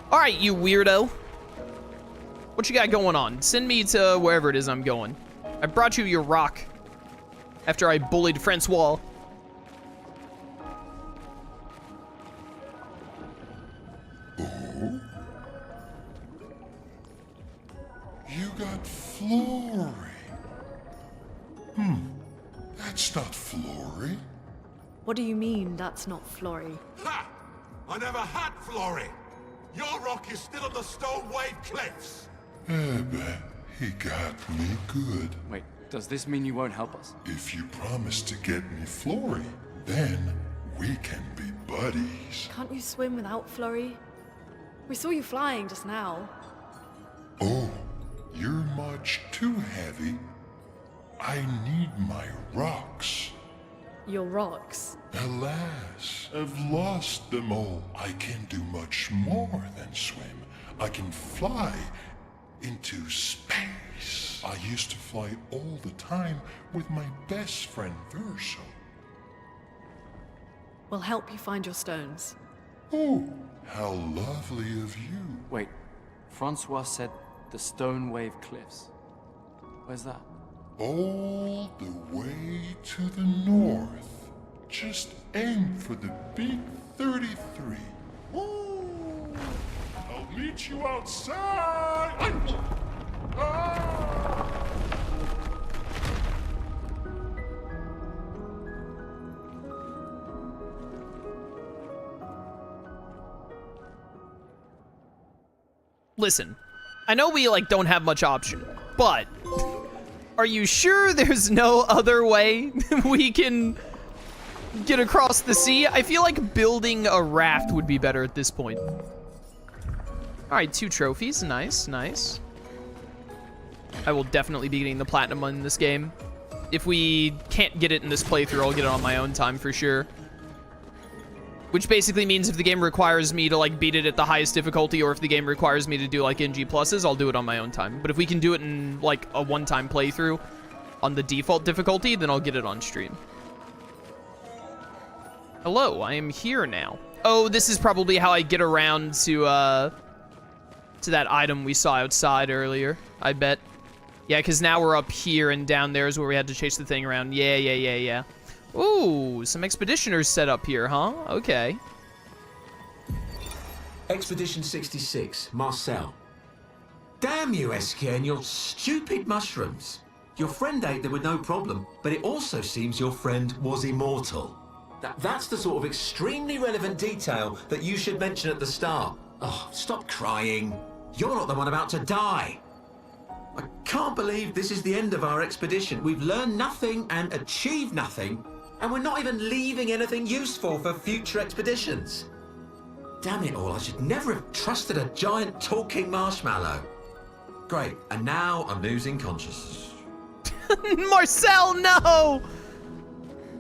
All right, you weirdo. What you got going on? Send me to wherever it is I'm going. I brought you your rock after I bullied Francois. Oh? You got Flory. That's not Flory. What do you mean, that's not Flory? Ha! I never had Flory. Your rock is still on the Stone Wave Cliffs. Bet he got me good. Wait, does this mean you won't help us? If you promise to get me Flory, then we can be buddies. Can't you swim without Flory? We saw you flying just now. Oh, you're much too heavy. I need my rocks. Your rocks? Alas, I've lost them all. I can do much more than swim. I can fly into space. I used to fly all the time with my best friend Verso. We'll help you find your stones. Oh, how lovely of you. Wait, Francois said the Stone Wave Cliffs. Where's that? All the way to the north. Just aim for the big 33. Ooh. I'll meet you outside. Ah! Listen, I know we like don't have much option, but are you sure there's no other way we can get across the sea? I feel like building a raft would be better at this point. All right, 2 trophies. Nice, nice. I will definitely be getting the platinum in this game. If we can't get it in this playthrough, I'll get it on my own time for sure. Which basically means if the game requires me to like beat it at the highest difficulty, or if the game requires me to do like NG pluses, I'll do it on my own time. But if we can do it in like a one-time playthrough on the default difficulty, then I'll get it on stream. Hello, I am here now. Oh, this is probably how I get around to that item we saw outside earlier, I bet. Yeah, because now we're up here and down there is where we had to chase the thing around. Yeah. Ooh, some expeditioners set up here, huh? Okay. Expedition 66, Marcel. Damn you, Esquie, and your stupid mushrooms. Your friend ate them with no problem, but it also seems your friend was immortal. That's the sort of extremely relevant detail that you should mention at the start. Oh, stop crying. You're not the one about to die. I can't believe this is the end of our expedition. We've learned nothing and achieved nothing, and we're not even leaving anything useful for future expeditions. Damn it all, I should never have trusted a giant talking marshmallow. Great, and now I'm losing consciousness. Marcel, no!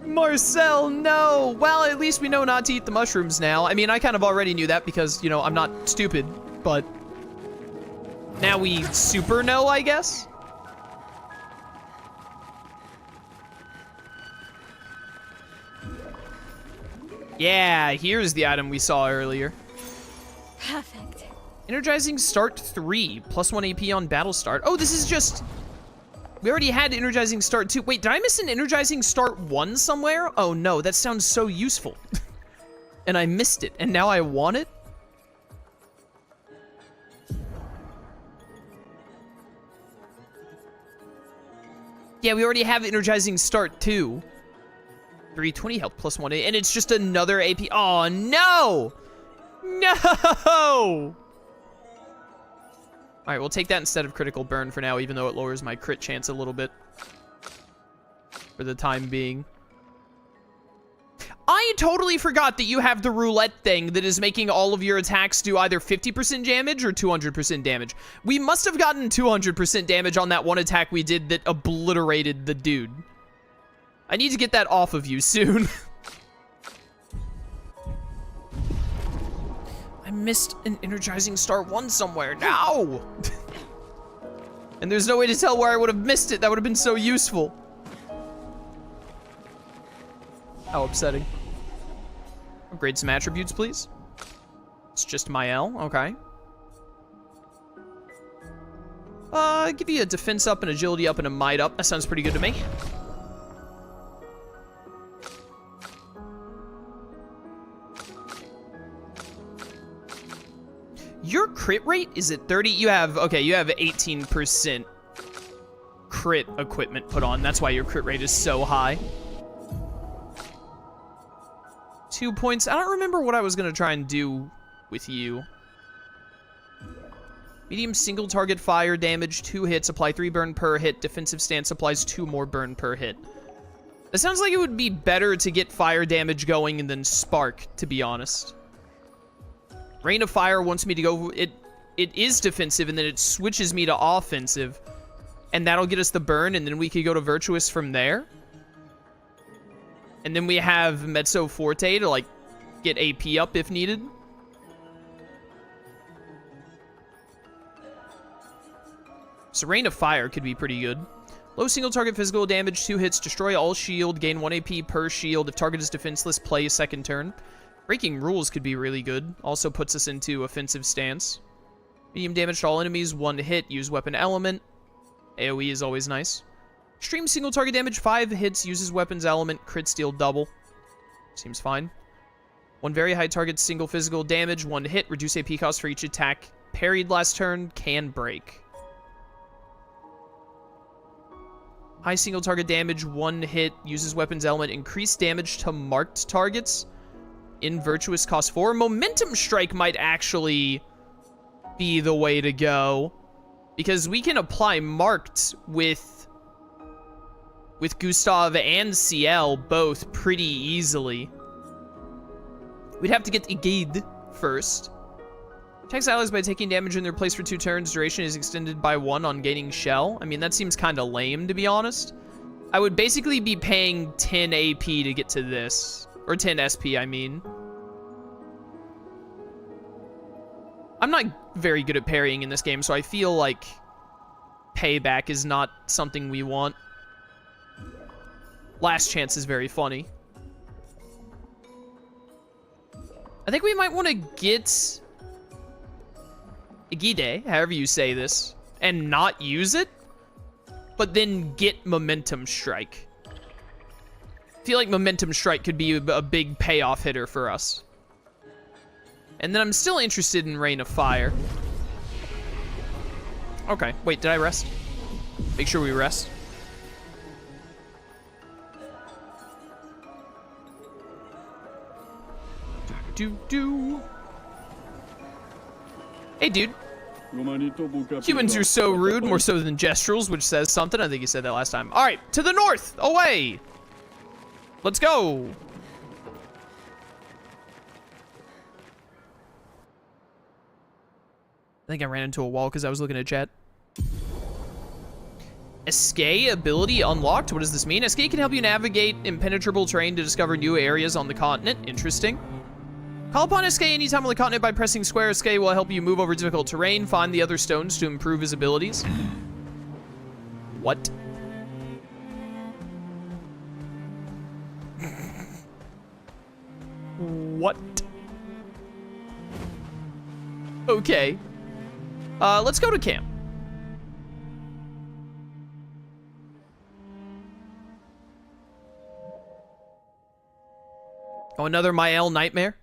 Marcel, no! Well, at least we know not to eat the mushrooms now. I mean, I kind of already knew that because, you know, I'm not stupid, but now we super know, I guess? Yeah, here's the item we saw earlier. Perfect. Energizing Start 3, +1 AP on battle start. Oh, this is just... We already had Energizing Start 2. Wait, did I miss an Energizing Start 1 somewhere? Oh no, that sounds so useful. And I missed it, and now I want it? Yeah, we already have Energizing Start 2. 320 health, +1, and it's just another AP. Oh, no! No! All right, we'll take that instead of critical burn for now, even though it lowers my crit chance a little bit. For the time being. I totally forgot that you have the roulette thing that is making all of your attacks do either 50% damage or 200% damage. We must have gotten 200% damage on that one attack we did that obliterated the dude. I need to get that off of you soon. I missed an Energizing Start 1 somewhere. No! And there's no way to tell where I would have missed it. That would have been so useful. How upsetting. Upgrade some attributes, please. It's just my L. Okay. Give you a defense up, an agility up, and a might up. That sounds pretty good to me. Your crit rate is at 30. You have 18% crit equipment put on. That's why your crit rate is so high. 2 points. I don't remember what I was going to try and do with you. Medium single target fire damage, 2 hits, apply 3 burn per hit. Defensive stance applies 2 more burn per hit. It sounds like it would be better to get fire damage going and then spark, to be honest. Rain of Fire wants me to go... It is defensive, and then it switches me to offensive. And that'll get us the burn, and then we could go to Virtuous from there. And then we have Mezzo Forte to, like, get AP up if needed. So Rain of Fire could be pretty good. Low single target physical damage, 2 hits, destroy all shield, gain 1 AP per shield. If target is defenseless, play a second turn. Breaking Rules could be really good. Also puts us into offensive stance. Medium damage to all enemies, 1 hit, use weapon element. AoE is always nice. Extreme single target damage, 5 hits, uses weapons element, crit steal double. Seems fine. 1 very high target single physical damage, 1 hit, reduce AP cost for each attack. Parried last turn, can break. High single target damage, 1 hit, uses weapons element, increased damage to marked targets. In Virtuous cost 4. Momentum Strike might actually be the way to go, because we can apply marked with Gustav and CL both pretty easily. We'd have to get Egid first. Attacks allies by taking damage in their place for 2 turns. Duration is extended by 1 on gaining shell. I mean, that seems kind of lame, to be honest. I would basically be paying 10 AP to get to this. Or 10 SP, I mean. I'm not very good at parrying in this game, so I feel like payback is not something we want. Last Chance is very funny. I think we might want to get Egide, however you say this, and not use it, but then get Momentum Strike. I feel like Momentum Strike could be a big payoff hitter for us. And then I'm still interested in Rain of Fire. Okay, wait, did I rest? Make sure we rest. Do. Hey, dude. Humans are so rude, more so than Gestrels, which says something. I think you said that last time. All right, to the north, away. Let's go. I think I ran into a wall because I was looking at chat. Esquie ability unlocked. What does this mean? Esquie can help you navigate impenetrable terrain to discover new areas on the continent. Interesting. Call upon Esquie anytime on the continent by pressing square. Esquie will help you move over difficult terrain, find the other stones to improve his abilities. What? What? Okay. Let's go to camp. Oh, another Mael nightmare?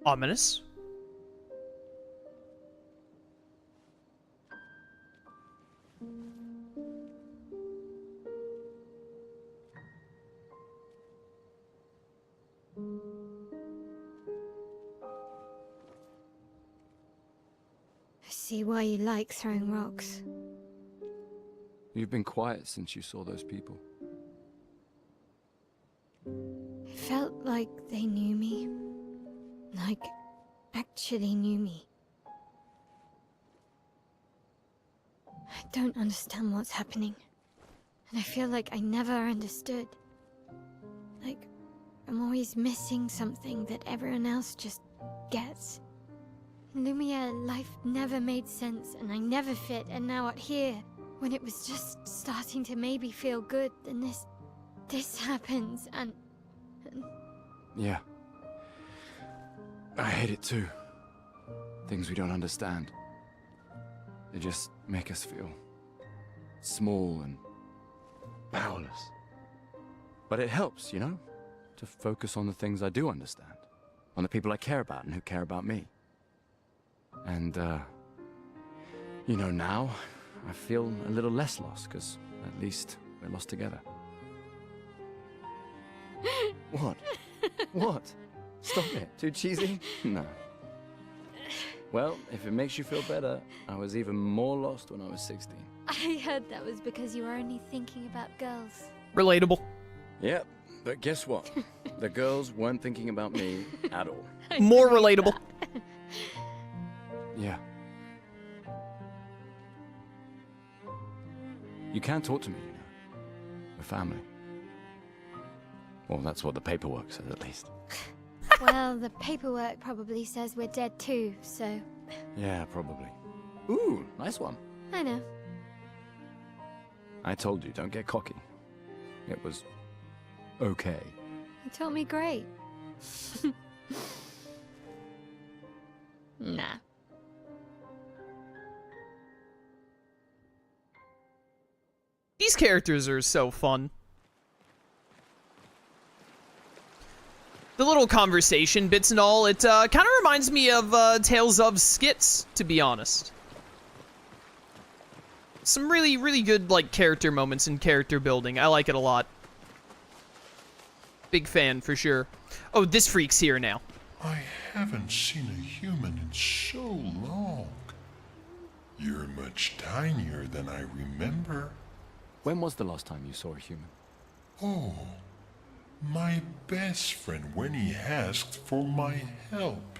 Ominous. I see why you like throwing rocks. You've been quiet since you saw those people. It felt like they knew me. Like, actually knew me. don't understand what's happening. And I feel like I never understood. Like, I'm always missing something that everyone else just gets. Lumière life never made sense, and I never fit, and now out here, when it was just starting to maybe feel good, then this happens, and... Yeah. I hate it too. Things we don't understand. They just make us feel small and powerless. But it helps, you know, to focus on the things I do understand, on the people I care about and who care about me. And, you know, now I feel a little less lost, because at least we're lost together. What? What? Stop it. Too cheesy? No. Well, if it makes you feel better, I was even more lost when I was 16. I heard that was because you were only thinking about girls. Relatable. Yep, but guess what? The girls weren't thinking about me at all. More relatable. Yeah. You can talk to me, you know. We're family. Well, that's what the paperwork says, at least. Well, the paperwork probably says we're dead too, so... Yeah, probably. Ooh, nice one. I know. I told you, don't get cocky. It was... okay. You taught me great. Nah. These characters are so fun. The little conversation bits and all, it kind of reminds me of Tales of skits, to be honest. Some really, really good, like, character moments and character building. I like it a lot. Big fan, for sure. Oh, this freak's here now. I haven't seen a human in so long. You're much tinier than I remember. When was the last time you saw a human? Oh, my best friend when he asked for my help.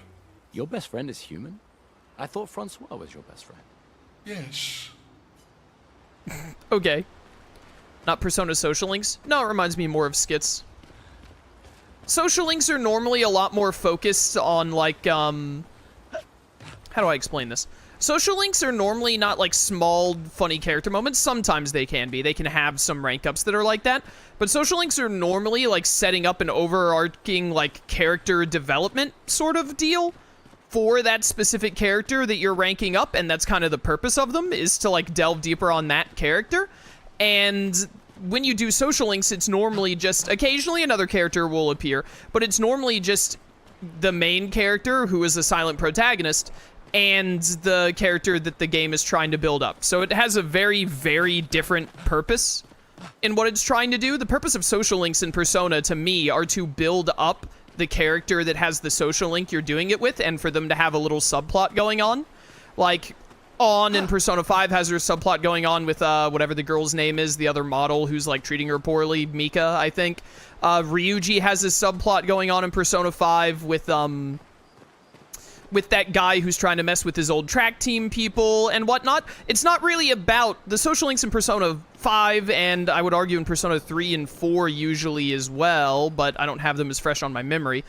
Your best friend is human? I thought Francois was your best friend. Yes. Okay. Not Persona Social Links? No, it reminds me more of skits. Social Links are normally a lot more focused on, like, how do I explain this? Social Links are normally not, like, small, funny character moments. Sometimes they can be. They can have some rank ups that are like that. But Social Links are normally, like, setting up an overarching, like, character development sort of deal for that specific character that you're ranking up, and that's kind of the purpose of them, is to, like, delve deeper on that character. And when you do Social Links, it's normally just, occasionally another character will appear, but it's normally just the main character, who is a silent protagonist, and the character that the game is trying to build up. So it has a very, very different purpose in what it's trying to do. The purpose of Social Links in Persona, to me, are to build up the character that has the social link you're doing it with, and for them to have a little subplot going on. Like, On in Persona 5 has her subplot going on with, whatever the girl's name is, the other model who's, like, treating her poorly, Mika, I think. Ryuji has his subplot going on in Persona 5 with that guy who's trying to mess with his old track team people and whatnot. It's not really about the social links in Persona 5, and I would argue in Persona 3 and 4 usually as well, but I don't have them as fresh on my memory,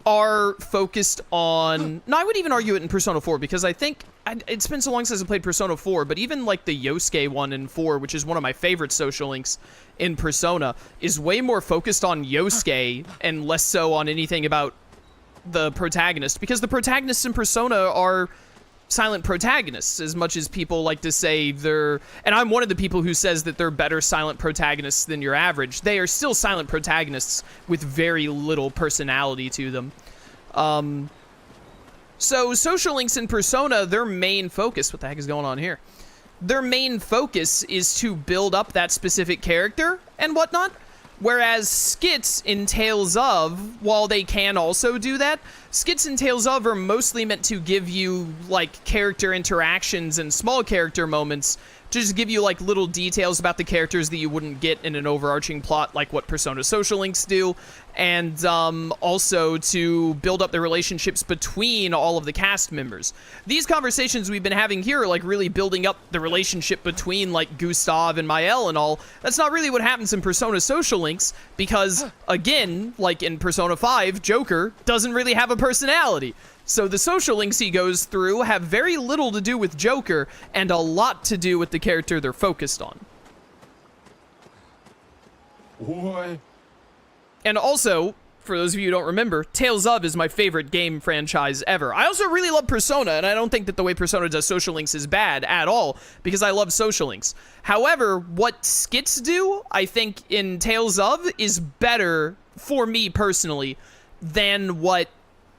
are focused on... No, I would even argue it in Persona 4, because I think... It's been so long since I played Persona 4, but even like the Yosuke one in 4, which is one of my favorite social links in Persona, is way more focused on Yosuke and less so on anything about the protagonist, because the protagonists in Persona are silent protagonists, as much as people like to say they're... And I'm one of the people who says that they're better silent protagonists than your average. They are still silent protagonists with very little personality to them. So social links in Persona, their main focus... What the heck is going on here? Their main focus is to build up that specific character and whatnot. Whereas skits in Tales of, while they can also do that, skits in Tales of are mostly meant to give you, like, character interactions and small character moments, to just give you, like, little details about the characters that you wouldn't get in an overarching plot, like what Persona Social Links do. and also to build up the relationships between all of the cast members. These conversations we've been having here are like really building up the relationship between like Gustav and Mael and all. That's not really what happens in Persona Social Links, because again, like in Persona 5, Joker doesn't really have a personality. So the social links he goes through have very little to do with Joker and a lot to do with the character they're focused on. Boy. And also, for those of you who don't remember, Tales of is my favorite game franchise ever. I also really love Persona, and I don't think that the way Persona does social links is bad at all, because I love social links. However, what skits do, I think, in Tales of is better, for me personally, than what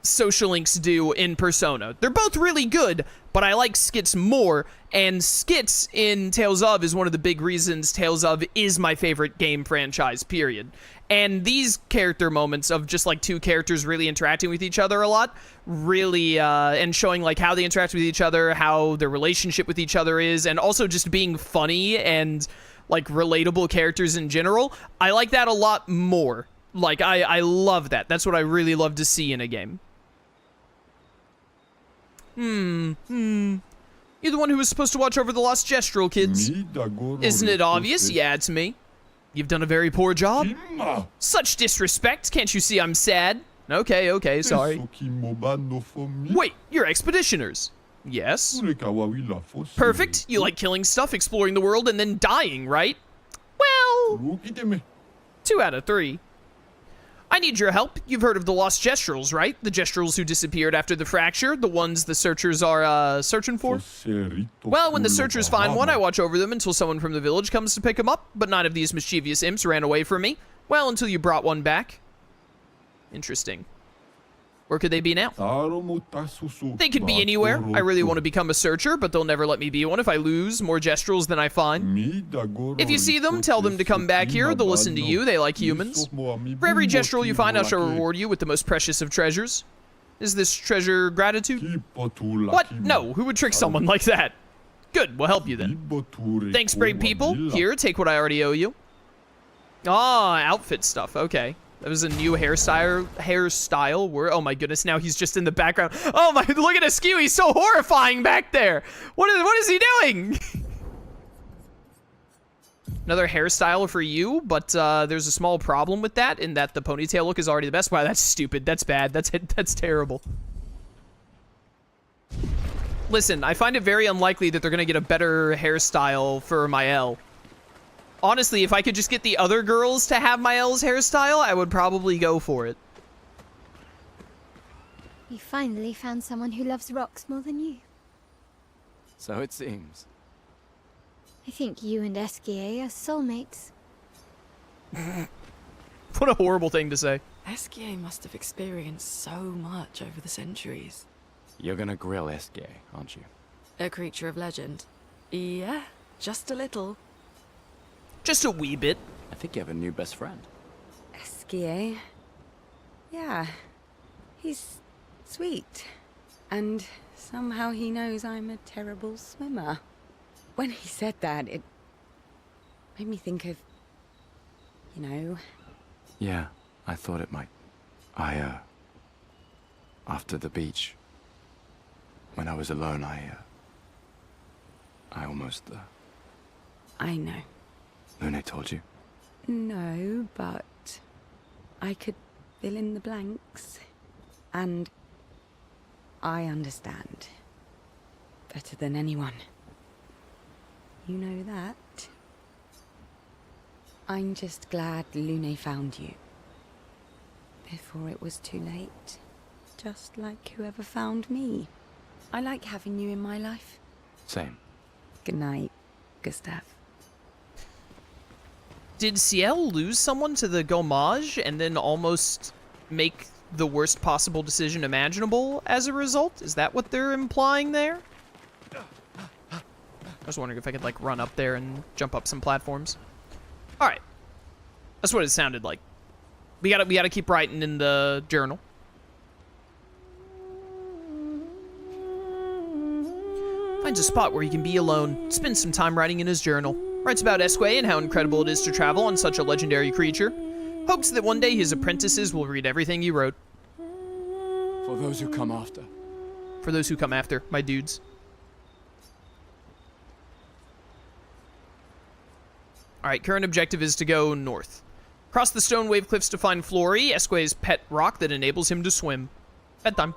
social links do in Persona. They're both really good, but I like skits more, and skits in Tales of is one of the big reasons Tales of is my favorite game franchise, period. And these character moments of just like two characters really interacting with each other a lot, really, and showing like how they interact with each other, how their relationship with each other is, and also just being funny and like relatable characters in general, I like that a lot more. Like, I love that. That's what I really love to see in a game. You're the one who was supposed to watch over the Lost Gestural kids. Isn't it obvious? Yeah, it's me. You've done a very poor job. Such disrespect. Can't you see I'm sad? Okay, sorry. Wait, you're expeditioners. Yes. Perfect. You like killing stuff, exploring the world, and then dying, right? Well, 2 out of 3. I need your help. You've heard of the Lost Gestrals, right? The Gestrals who disappeared after the fracture, the ones the searchers are searching for? Well, when the searchers find one, I watch over them until someone from the village comes to pick them up, but none of these mischievous imps ran away from me. Well, until you brought one back. Interesting. Where could they be now? They could be anywhere. I really want to become a searcher, but they'll never let me be one if I lose more Gestrals than I find. If you see them, tell them to come back here. They'll listen to you. They like humans. For every Gestral you find, I shall reward you with the most precious of treasures. Is this treasure gratitude? What? No, who would trick someone like that? Good, we'll help you then. Thanks, brave people. Here, take what I already owe you. Ah, outfit stuff. Okay. That was a new hairstyle. Oh my goodness, now he's just in the background. Oh my, look at Esquie, he's so horrifying back there. What is he doing? Another hairstyle for you, but there's a small problem with that, in that the ponytail look is already the best. Wow, that's stupid, that's bad, that's terrible. Listen, I find it very unlikely that they're gonna get a better hairstyle for Mael. Honestly, if I could just get the other girls to have Mael's hairstyle, I would probably go for it. You finally found someone who loves rocks more than you. So it seems. I think you and Esquie are soulmates. What a horrible thing to say. Esquie must have experienced so much over the centuries. You're gonna grill Esquie, aren't you? A creature of legend. Yeah, just a little. Just a wee bit. I think you have a new best friend. Esquie. Yeah. He's sweet. And somehow he knows I'm a terrible swimmer. When he said that, it made me think of, you know... Yeah, I thought it might. After the beach, when I was alone, I almost, I know. Lune told you? No, but I could fill in the blanks. And I understand. Better than anyone. You know that. I'm just glad Lune found you. Before it was too late. Just like whoever found me. I like having you in my life. Same. Good night, Gustav. Did Ciel lose someone to the Gommage and then almost make the worst possible decision imaginable as a result? Is that what they're implying there? I was wondering if I could, like, run up there and jump up some platforms. Alright. That's what it sounded like. We gotta keep writing in the journal. Finds a spot where he can be alone. Spends some time writing in his journal. Writes about Esquie and how incredible it is to travel on such a legendary creature. Hopes that one day his apprentices will read everything you wrote. For those who come after. For those who come after, my dudes. Alright, current objective is to go north. Cross the stone wave cliffs to find Flory, Esquie's pet rock that enables him to swim. Bedtime.